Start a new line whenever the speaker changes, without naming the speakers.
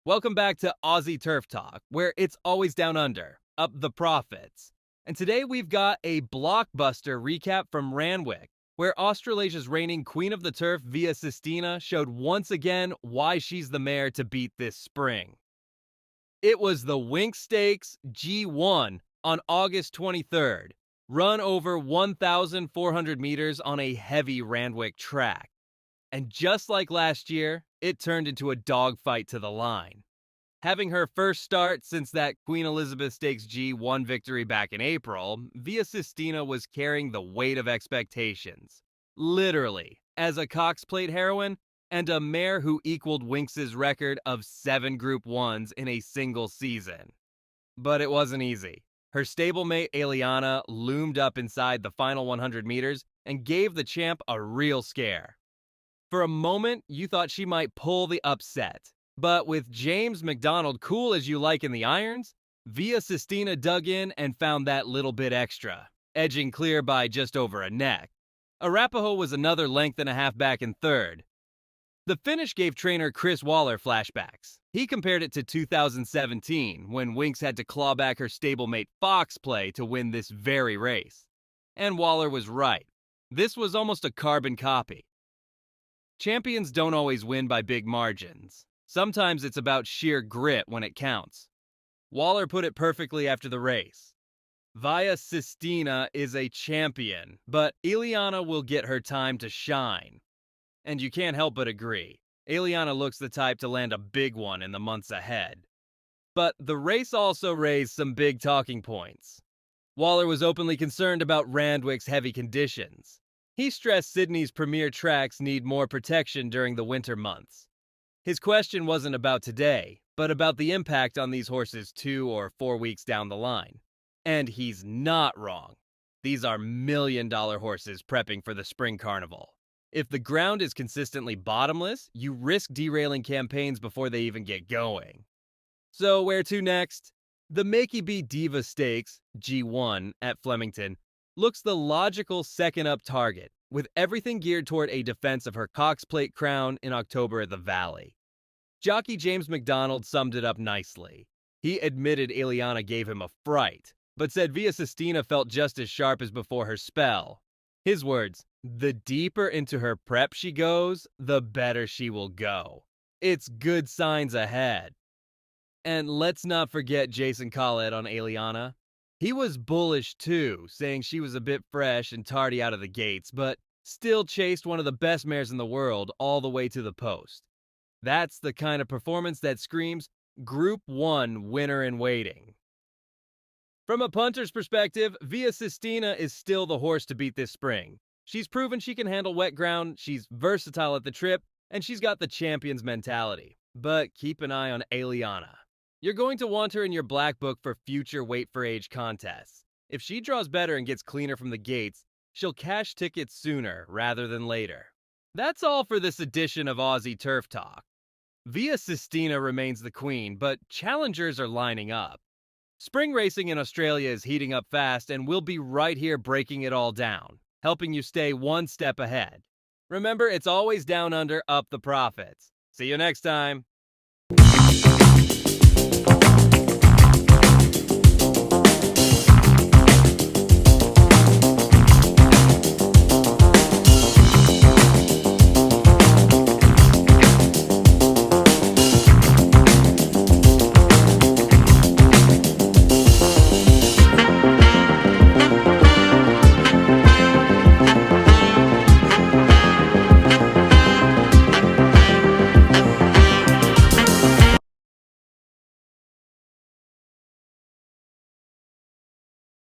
Welcome back to Aussie Turf Talk, where it's always down under, up the profits. And today we've got a blockbuster recap from Randwick, where Australasia's reigning Queen of the Turf via Sistina showed once again why she's the mare to beat this spring. It was the Winx Stakes G1 on August 23rd, run over 1,400 meters on a heavy Randwick track. And just like last year, it turned into a dogfight to the line. Having her first start since that Queen Elizabeth Stakes G1 victory back in April, Via Sistina was carrying the weight of expectations. Literally, as a Cox Plate heroine and a mare who equaled Winx's record of 7 Group 1s in a single season. But it wasn't easy. Her stablemate Eliana loomed up inside the final 100 meters and gave the champ a real scare. For a moment, you thought she might pull the upset. But with James McDonald cool as you like in the irons, Via Sistina dug in and found that little bit extra, edging clear by just over a neck. Arapaho was another length and a half back in third. The finish gave trainer Chris Waller flashbacks. He compared it to 2017, when Winx had to claw back her stablemate Fox Play to win this very race. And Waller was right. This was almost a carbon copy. Champions don't always win by big margins. Sometimes it's about sheer grit when it counts. Waller put it perfectly after the race. Via Sistina is a champion, but Eliana will get her time to shine. And you can't help but agree. Eliana looks the type to land a big one in the months ahead. But the race also raised some big talking points. Waller was openly concerned about Randwick's heavy conditions. He stressed Sydney's premier tracks need more protection during the winter months. His question wasn't about today, but about the impact on these horses 2 or 4 weeks down the line. And he's not wrong. These are million-dollar horses prepping for the spring carnival. If the ground is consistently bottomless, you risk derailing campaigns before they even get going. So where to next? The Makey B Diva Stakes, G1, at Flemington, looks the logical second-up target, with everything geared toward a defense of her Cox Plate crown in October at the Valley. Jockey James McDonald summed it up nicely. He admitted Eliana gave him a fright, but said Via Sistina felt just as sharp as before her spell. His words, "The deeper into her prep she goes, the better she will go. It's good signs ahead." And let's not forget Jason Collett on Eliana. He was bullish too, saying she was a bit fresh and tardy out of the gates, but still chased one of the best mares in the world all the way to the post. That's the kind of performance that screams Group 1 winner in waiting. From a punter's perspective, Via Sistina is still the horse to beat this spring. She's proven she can handle wet ground, she's versatile at the trip, and she's got the champion's mentality. But keep an eye on Eliana. You're going to want her in your black book for future Wait for Age contests. If she draws better and gets cleaner from the gates, she'll cash tickets sooner rather than later. That's all for this edition of Aussie Turf Talk. Via Sistina remains the queen, but challengers are lining up. Spring racing in Australia is heating up fast, and we'll be right here breaking it all down, helping you stay one step ahead. Remember, it's always down under, up the profits. See you next time.